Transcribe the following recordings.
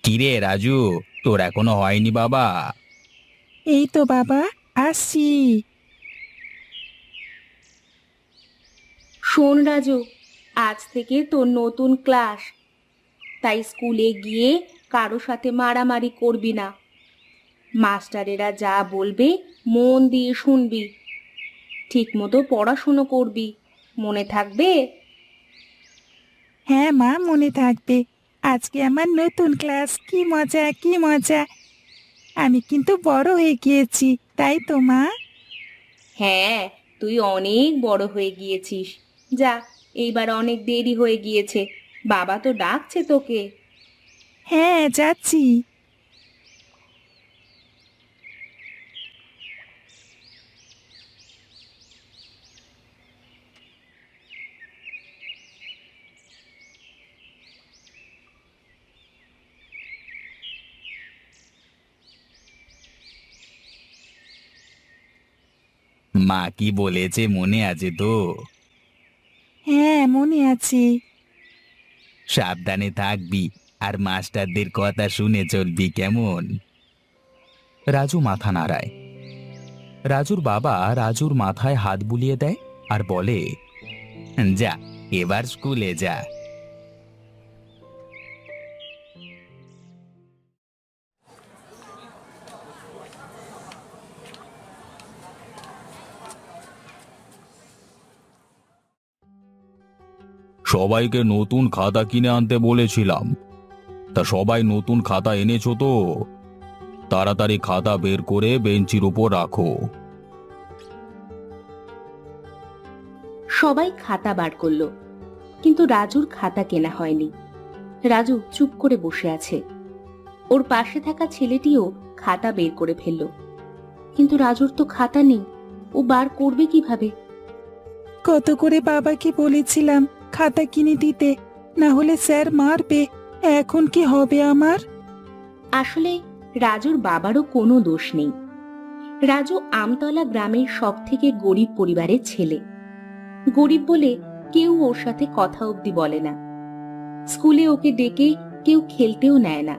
কিরে রাজু, তোর এখনো হয়নি বাবা? এই তো বাবা, আসছি। শোন রাজু, আজ থেকে তোর নতুন ক্লাস, তাই স্কুলে গিয়ে কারো সাথে মারামারি করবি না। মাস্টারেরা যা বলবে মন দিয়ে শুনবি, ঠিক মতো পড়াশুনো করবি, মনে থাকবে? হ্যাঁ মা, মনে থাকবে। আজকে আমার নতুন ক্লাস, কি মজা কি মজা। আমি কিন্তু বড় হয়ে গিয়েছি, তাই তো মা? হ্যাঁ, তুই অনেক বড় হয়ে গিয়েছিস। যা, এইবার অনেক দেরি হয়ে গিয়েছে, বাবা তো ডাকছে তোকে। হ্যাঁ, যাচ্ছি। মা কি বলেছে মনে আছে তো? হ্যাঁ, মনে আছে। সাবধানে থাকবি আর মাস্টারদের কথা শুনে চলবি, কেমন? রাজু মাথা নাড়ায়। রাজুর বাবা রাজুর মাথায় হাত বুলিয়ে দেয় আর বলে, যা, এবার স্কুলে যা। সবাইকে নতুন খাতা কিনে আনতে বলেছিলাম, তা সবাই নতুন খাতা এনেছো তো? তাড়াতাড়ি খাতা বের করে বেঞ্চির উপর রাখো। সবাই খাতা বার করলো, কিন্তু রাজুর খাতা কেনা হয়নি। রাজু চুপ করে বসে আছে। ওর পাশে থাকা ছেলেটিও খাতা বের করে ফেলল, কিন্তু রাজুর তো খাতা নেই। ও বার করবে কিভাবে? কত করে বাবাকে বলেছিলাম খাতা কিনে দিতে, না হলে স্যার মারবে। এখন কি হবে আমার? আসলে রাজুর বাবারও কোনো দোষ নেই। রাজু আমতলা গ্রামের সব থেকে গরিব পরিবারের ছেলে। গরিব বলে কেউ ওর সাথে কথা অবধি বলে না। স্কুলে ওকে ডেকে কেউ খেলতেও নেয় না।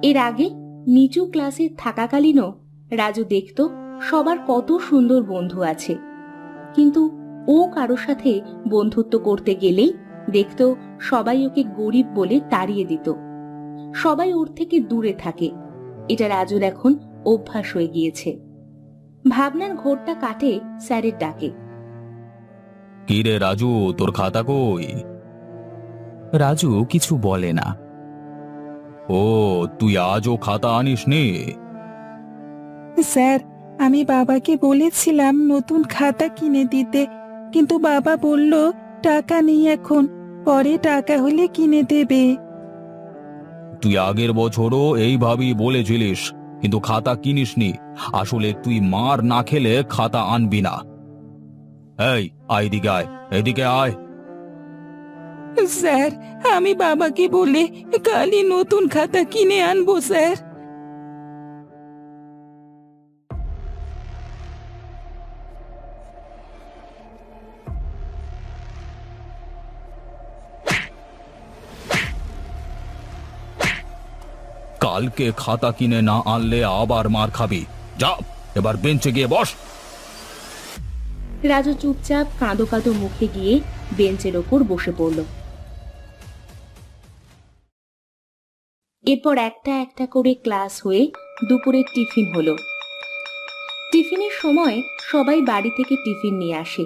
এর আগে নিচু ক্লাসে থাকাকালীনও রাজু দেখত সবার কত সুন্দর বন্ধু আছে, কিন্তু ও কারো সাথে বন্ধুত্ব করতে গেলেই দেখত সবাই ওকে গরিব বলে তাড়িয়ে দিত। সবাই ওর থেকে দূরে থাকে। এটা রাজুর এখন অভ্যাস হয়ে গিয়েছে। ভাবনার ঘোরটা কাটে স্যারের ডাকে। কি রে রাজু, তোর খাতা কই? রাজু কিছু বলে না। ও, তুই আজও খাতা আনিসনি? স্যার, আমি বাবাকে বলেছিলাম নতুন খাতা কিনে দিতে, কিন্তু বাবা বলল টাকা নেই এখন, পরে টাকা হলে কিনে দেবে। তুই আগের বছরও এইভাবেই বলেছিলিস, কিন্তু খাতা কিনিসনি। আসলে তুই মার না খেলে খাতা আনবি না। এই, আয় এদিকে, আয় এদিকে আয়। স্যার, আমি বাবাকে বলে কালই নতুন খাতা কিনে আনবো স্যার। কালকে খাতা কিনে না আনলে আবার মার খাবি। যা, এবার বেঞ্চে গিয়ে বস। রাজু চুপচাপ কাঁদো কাঁদো মুখে গিয়ে বেঞ্চের ওপর বসে পড়ল। এরপর একটা একটা করে ক্লাস হয়ে দুপুরের টিফিন হলো। টিফিনের সময় সবাই বাড়ি থেকে টিফিন নিয়ে আসে,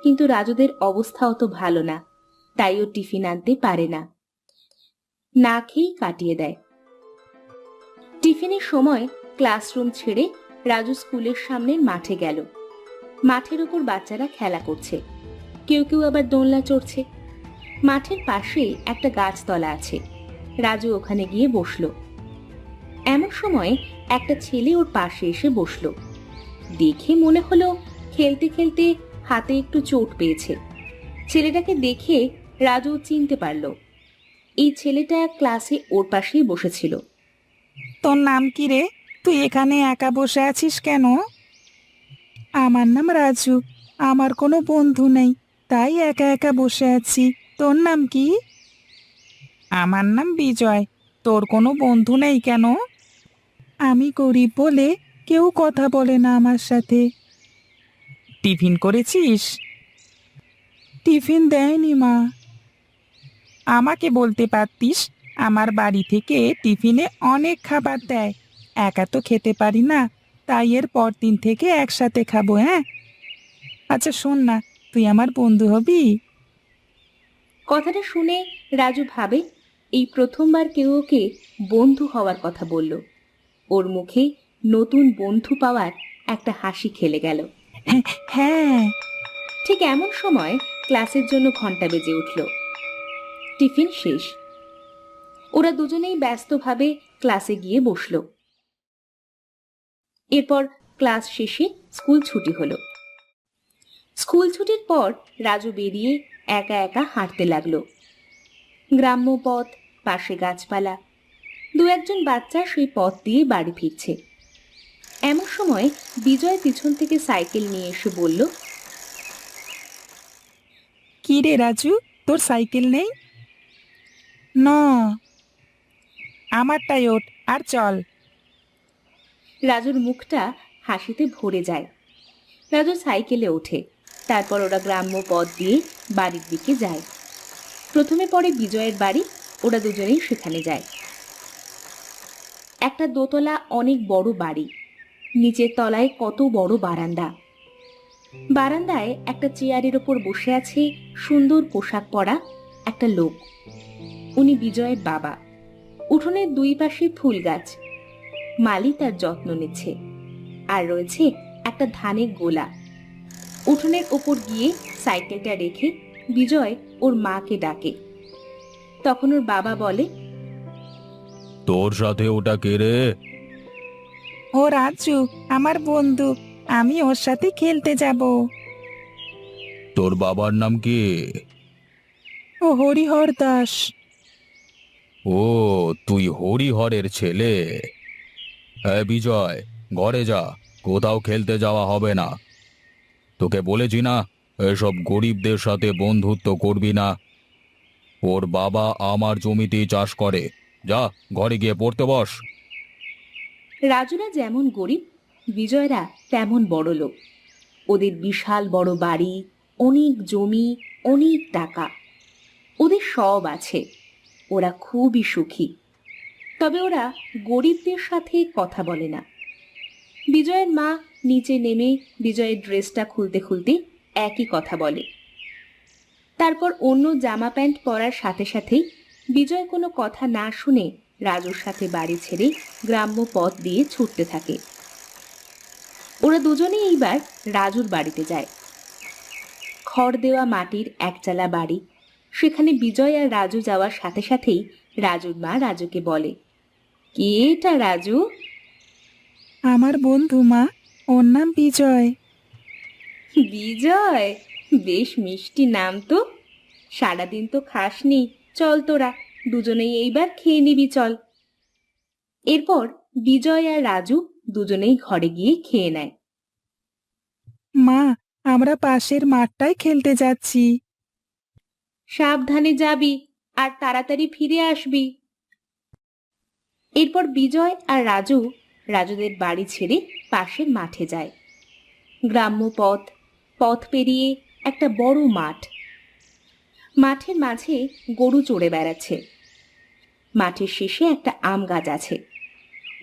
কিন্তু রাজুদের অবস্থা অত ভালো না, তাই ও টিফিন আনতে পারে না, না খেয়েই কাটিয়ে দেয়। টিফিনের সময় ক্লাসরুম ছেড়ে রাজু স্কুলের সামনের মাঠে গেল। মাঠের উপর বাচ্চারা খেলা করছে, কেউ কেউ আবার দোলনা চড়ছে। মাঠের পাশে একটা গাছতলা আছে। রাজু ওখানে গিয়ে বসলো। এমন সময় একটা ছেলে ওর পাশে এসে বসলো। দেখে মনে হলো খেলতে খেলতে হাতে একটু চোট পেয়েছে। ছেলেটাকে দেখে রাজু চিনতে পারলো। এই ছেলেটা ক্লাসে ওর পাশেই বসেছিল। তোর নাম কি রে? তুই এখানে একা বসে আছিস কেন? আমার নাম রাজু, আমার কোনো বন্ধু নেই, তাই একা একা বসে আছি। তোর নাম কি? আমার নাম বিজয়। তোর কোনো বন্ধু নেই কেন? আমি গরিব বলে কেউ কথা বলে না আমার সাথে। টিফিন করেছিস? টিফিন দেয়নি মা। আমাকে বলতে পারতিস, আমার বাড়ি থেকে টিফিনে অনেক খাবার দেয়। একা তো খেতে পারি না, তাই এর পরদিন থেকে একসাথে খাবো। হ্যাঁ, আচ্ছা শোন না, তুই আমার বন্ধু হবি? কথাটা শুনে রাজু ভাবে এই প্রথমবার কেউ ওকে বন্ধু হওয়ার কথা বলল। ওর মুখে নতুন বন্ধু পাওয়ার একটা হাসি খেলে গেল। হ্যাঁ। ঠিক এমন সময় ক্লাসের জন্য ঘন্টা বেজে উঠল। টিফিন শেষ। ওরা দুজনেই ব্যস্তভাবে ক্লাসে গিয়ে বসল। এরপর ক্লাস শেষে স্কুল ছুটি হলো। স্কুল ছুটির পর রাজু বেরিয়ে একা একা হাঁটতে লাগলো। গ্রাম্য পথ, পাশে গাছপালা, দু একজন বাচ্চা সেই পথ দিয়ে বাড়ি ফিরছে। এমন সময় বিজয় পিছন থেকে সাইকেল নিয়ে এসে বলল, কি রে রাজু, তোর সাইকেল নেই? না। আমারটাই ওঠ আর চল। রাজুর মুখটা হাসিতে ভরে যায়। রাজু সাইকেলে ওঠে। তারপর ওরা গ্রাম্য পথ দিয়ে বাড়ির দিকে যায়। প্রথমে পড়ে বিজয়ের বাড়ি। ওরা দুজনেই সেখানে যায়। একটা দোতলা অনেক বড় বাড়ি। নিচের তলায় কত বড় বারান্দা। বারান্দায় একটা চেয়ারের ওপর বসে আছে সুন্দর পোশাক পরা একটা লোক। উনি বিজয়ের বাবা। উঠোনের দুই পাশে ফুল গাছ। মালি তার যত্ন নিচ্ছে। আর রয়েছে একটা ধানের গোলা। উঠোনের ওপর গিয়ে সাইকেলটা রেখে বিজয় ওর মাকে ডাকে। তখন ওর বাবা বলে, তোর সাথে ওটা কে রে? ও রাজু, আমার বন্ধু, আমি ওর সাথে খেলতে যাব। তোর বাবার নাম কি? ও হরিহর দাস। ও, তুই হরিহরের ছেলে। হ্যাঁ বিজয়, ঘরে যা, কোথাও খেলতে যাওয়া হবে না। তোকে বলেছি না, এসব গরিবদের সাথে বন্ধুত্ব করবি না। ওর বাবা আমার জমিতেই চাষ করে। যা, ঘরে গিয়ে পড়তে বস। রাজুরা যেমন গরিব, বিজয়রা তেমন বড় লোক। ওদের বিশাল বড় বাড়ি, অনেক জমি, অনেক টাকা। ওদের সব আছে। ওরা খুবই সুখী। তবে ওরা গরিবদের সাথে কথা বলে না। বিজয়ের মা নিচে নেমে বিজয়ের ড্রেসটা খুলতে খুলতে একই কথা বলে। তারপর অন্য জামা প্যান্ট পরার সাথে সাথেই বিজয় কোনো কথা না শুনে রাজুর সাথে বাড়ি ছেড়ে গ্রাম্য পথ দিয়ে ছুটতে থাকে। ওরা দুজনেই এইবার রাজুর বাড়িতে যায়। খড় দেওয়া মাটির একচালা বাড়ি। সেখানে বিজয় আর রাজু যাওয়ার সাথে সাথেই রাজুর মা রাজুকে বলে, কে এটা রাজু? আমার বন্ধু মা, ওর নাম বিজয়। বিজয়, বেশ মিষ্টি নাম তো। সারাদিন তো খাসনি, চল তোরা দুজনেই এইবার খেয়ে নিবি চল। এরপর বিজয় আর রাজু দুজনেই ঘরে গিয়ে খেয়ে নেয়। মা, আমরা পাশের মাঠটায় খেলতে যাচ্ছি। সাবধানে যাবি আর তাড়াতাড়ি ফিরে আসবি। এরপর বিজয় আর রাজু রাজুদের বাড়ি ছেড়ে পাশের মাঠে যায়। গ্রাম্য পথ, পথ পেরিয়ে একটা বড় মাঠ। মাঠের মাঝে গরু চড়ে বেড়াচ্ছে। মাঠের শেষে একটা আম গাছ আছে।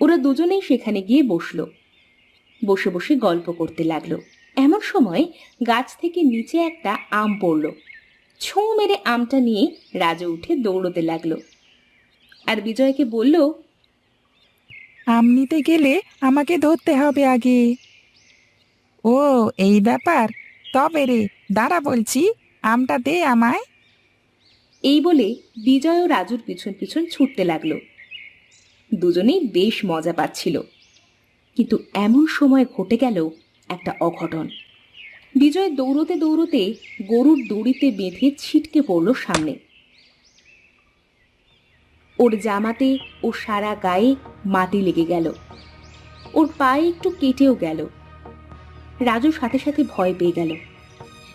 ওরা দুজনেই সেখানে গিয়ে বসলো। বসে বসে গল্প করতে লাগলো। এমন সময় গাছ থেকে নিচে একটা আম পড়ল। ছোঁ মেরে আমটা নিয়ে রাজু উঠে দৌড়তে লাগলো আর বিজয়কে বলল, আম নিতে গেলে আমাকে ধরতে হবে আগে। ও, এই ব্যাপার? তবে রে, দাঁড়া বলছি, আমটা দে আমায়। এই বলে বিজয় ও রাজুর পিছন পিছন ছুটতে লাগলো। দুজনেই বেশ মজা পাচ্ছিল। কিন্তু এমন সময় ঘটে গেল একটা অঘটন। বিজয় দৌড়তে দৌড়তে গরুর দড়িতে বেঁধে ছিটকে পড়ল সামনে। ওর জামাতে ও সারা গায়ে মাটি লেগে গেল। ওর পায়ে একটু কেটেও গেল। রাজু সাথে সাথে ভয় পেয়ে গেল।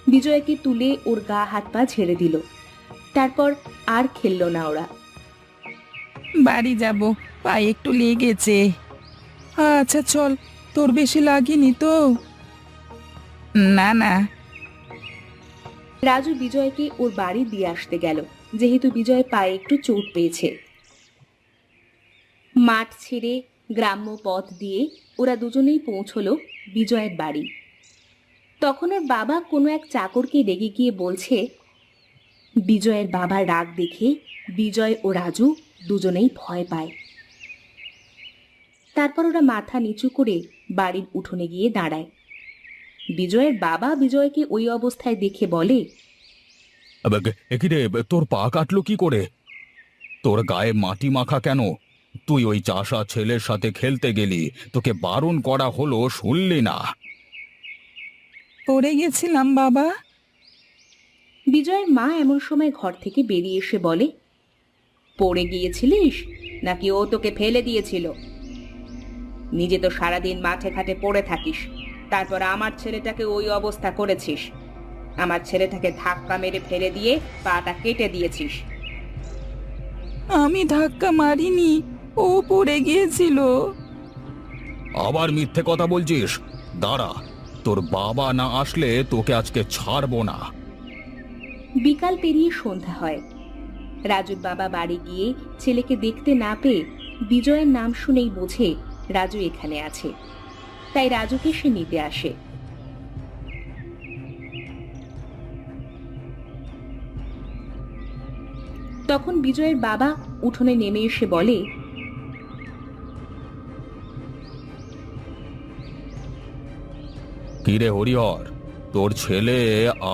বিজয়কে তুলে ওর গা হাত পা ঝেড়ে দিল। তারপর আর খেলল না ওরা। বাড়ি যাব, পায়ে একটু লেগেছে। আচ্ছা চল, তোর বেশি লাগেনি তো? না না। রাজু বিজয়কে ওর বাড়ি দিয়ে আসতে গেল, যেহেতু বিজয় পায়ে একটু চোট পেয়েছে। মাঠ ছেড়ে গ্রাম্য পথ দিয়ে ওরা দুজনেই পৌঁছলো বিজয়ের বাড়ি। তখন ওর বাবা কোনো এক চাকরকে রেগে গিয়ে বলছে। বিজয়ের বাবার রাগ দেখে বিজয় ও রাজু দুজনেই ভয় পায়। তারপর ওরা মাথা নিচু করে বাড়ির উঠোনে গিয়ে দাঁড়ায়। বিজয়ের বাবা বিজয়কে ওই অবস্থায় দেখে বলে, একিরে, তোর পা কাটলো কি করে? তোর গায়ে মাটি মাখা কেন? তুই ওই চাষা ছেলের সাথে খেলতে গেলি, তোকে বারণ করা হলো, শুনলি না? পড়ে গেছিলাম বাবা। বিজয়ের মা এমন সময় ঘর থেকে বেরিয়ে এসে বলে, পড়ে গিয়েছিলিস নাকি ও তোকে ফেলে দিয়েছিল? নিজে তো সারাদিন মাঠে ঘাটে পড়ে থাকিস, তারপর আমার ছেলেটাকে ওই অবস্থা করেছিস। আমার ছেলেটাকে ধাক্কা মেরে ফেলে দিয়ে পাটা কেটে দিয়েছিস। আমি ধাক্কা মারিনি, ও পড়ে গিয়েছিল। আবার মিথ্যে কথা বলছিস? দাঁড়া, তোর বাবা না আসলে তোকে আজকে ছাড়বো না। বিকাল পেরিয়ে সন্ধ্যা হয়। রাজুর বাবা বাড়ি গিয়ে ছেলেকে দেখতে না পেয়ে বিজয়ের নাম শুনেই বোঝে রাজু এখানে আছে, তাই রাজুকে সে নিতে আসে। তখন বিজয়ের বাবা উঠোনে নেমে এসে বলে, কিরে হরিহর, তোর ছেলে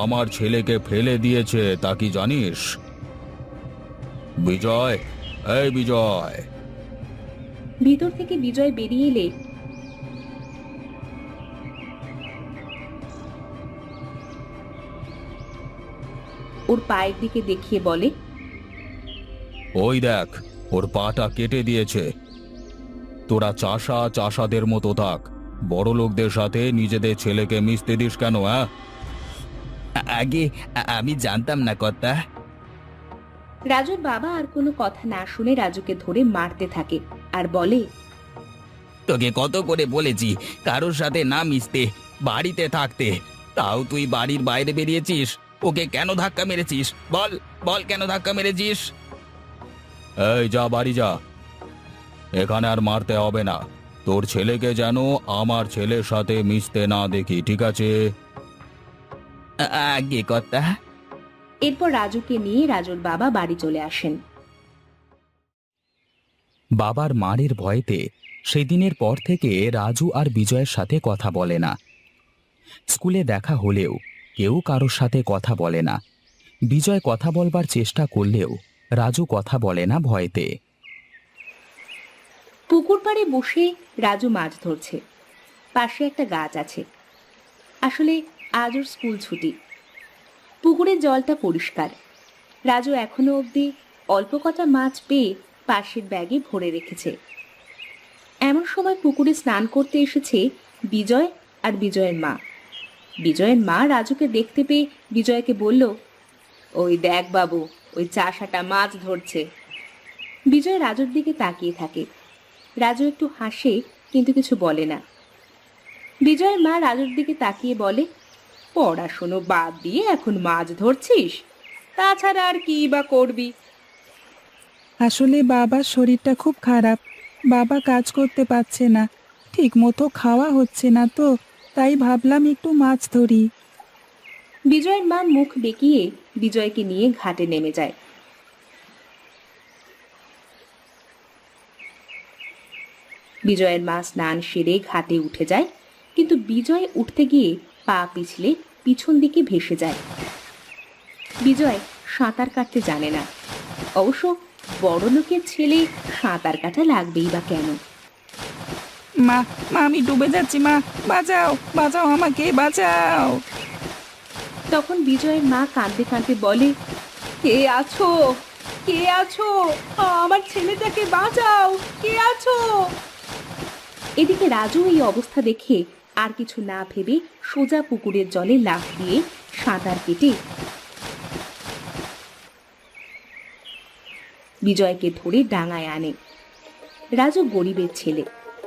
আমার ছেলেকে ফেলে দিয়েছে, তা কি জানিস? বিজয়, এই বিজয়। ভিতর থেকে বিজয় বেরিয়ে এলে ওর পায়ের দিকে দেখিয়ে বলে, ওই দেখ, ওর পাটা কেটে দিয়েছে। তোরা চাষাদের মতো থাক, বড় লোকদের সাথে নিজেদের ছেলেকে মিশতে দিস কেন? আগে আমি জানতাম না কর্তা। রাজুর বাবা আর কোনো কথা না শুনে রাজুকে ধরে মারতে থাকে আর বলে, তোকে কত করে বলেছি কারোর সাথে না মিশতে, বাড়িতে থাকতে, তাও তুই বাড়ির বাইরে বেরিয়েছিস। ওকে কেন ধাক্কা মেরেছিস? বল বল, কেন ধাক্কা মেরেছিস? এই যা, বাড়ি যা, এখানে আর মারতে হবে না। তোর ছেলেকে যেন আমার ছেলের সাথে মিশতে না দেখি, ঠিক আছে? আগে কর্তা। এরপর রাজুকে নিয়ে রাজুর বাবা বাড়ি চলে আসেন। বাবার মারের ভয়েতে সেদিনের পর থেকে রাজু আর বিজয়ের সাথে কথা বলে না। স্কুলে দেখা হলেও কেউ কারোর সাথে কথা বলে না। বিজয় কথা বলবার চেষ্টা করলেও রাজু কথা বলে না ভয়েতে। পুকুর পাড়ে বসে রাজু মাছ ধরছে। পাশে একটা গাছ আছে। আসলে আজ ওর স্কুল ছুটি। পুকুরের জলটা পরিষ্কার। রাজু এখনো অবধি অল্প কটা মাছ পেয়ে পাশের ব্যাগে ভরে রেখেছে। এমন সময় পুকুরে স্নান করতে এসেছে বিজয় আর বিজয়ের মা। বিজয়ের মা রাজুকে দেখতে পেয়ে বিজয়কে বলল, ওই দেখ বাবু, ওই চাষাটা মাছ ধরছে। বিজয় রাজুর দিকে তাকিয়ে থাকে। রাজু একটু হাসে, কিন্তু কিছু বলে না। বিজয়ের মা রাজুর দিকে তাকিয়ে বলে, পড়াশুনো বাদ দিয়ে এখন মাছ ধরছিস? তাছাড়া আর কি বা করবি? আসলে বাবার শরীরটা খুব খারাপ, বাবা কাজ করতে পারছে না, ঠিক মতো খাওয়া হচ্ছে না, তো তাই ভাবলাম একটু মাছ ধরি। বিজয়ের মা মুখ বেঁকিয়ে বিজয়কে নিয়ে ঘাটে নেমে যায়। বিজয়ের মা স্নান সেরে ঘাটে উঠে যায়, কিন্তু বিজয় উঠতে গিয়ে পা পিছলে পিছন দিকে ভেসে যায়। বিজয় সাঁতার কাটতে জানে না। অবশ্য বড় লোকের ছেলে সাঁতার কাটা লাগবেই বা কেন? মা, মা আমি ডুবে যাচ্ছি, মা বাঁচাও, বাঁচাও, আমাকে বাঁচাও। তখন বিজয়ের মা কাঁদতে কাঁদতে বলে, কে আছো? কে আছো? আমার ছেলেটাকে বাঁচাও, কে আছো? এদিকে রাজু এই অবস্থা দেখে আর কিছু না ভেবে সোজা পুকুরের জলে লাফ দিয়ে সাঁতার কেটে বিজয়কে ধরে ডাঙায় আনে। রাজু গরিবের ছেলে,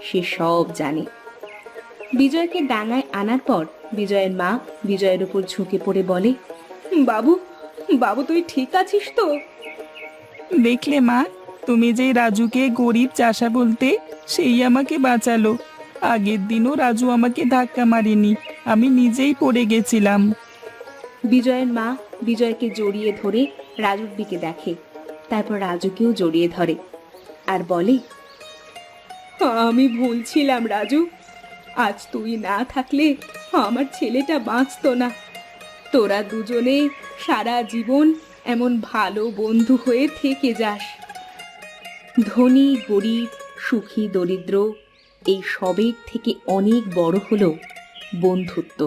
সে সব জানে। বিজয়কে ডাঙায় আনার পর বিজয়ের মা বিজয়ের উপর ঝুঁকে পড়ে বলে, বাবু, বাবু তুই ঠিক আছিস তো? দেখলে মা, তুমি যে রাজুকে গরিব চাষা বলতে, সেই আমাকে বাঁচালো। আগের দিনও রাজু আমাকে ধাক্কা মারেনি, আমি নিজেই পড়ে গেছিলাম। বিজয়ের মা বিজয়কে জড়িয়ে ধরে রাজুর দিকে দেখে, তারপর রাজুকেও জড়িয়ে ধরে আর বলে, আমি ভুল ছিলাম রাজু, আজ তুই না থাকলে আমার ছেলেটা বাঁচতো না। তোরা দুজনে সারা জীবন এমন ভালো বন্ধু হয়ে থেকে যাস। ধনী গরিব, সুখী দরিদ্র, এই সবের থেকে অনেক বড় হলো বন্ধুত্ব।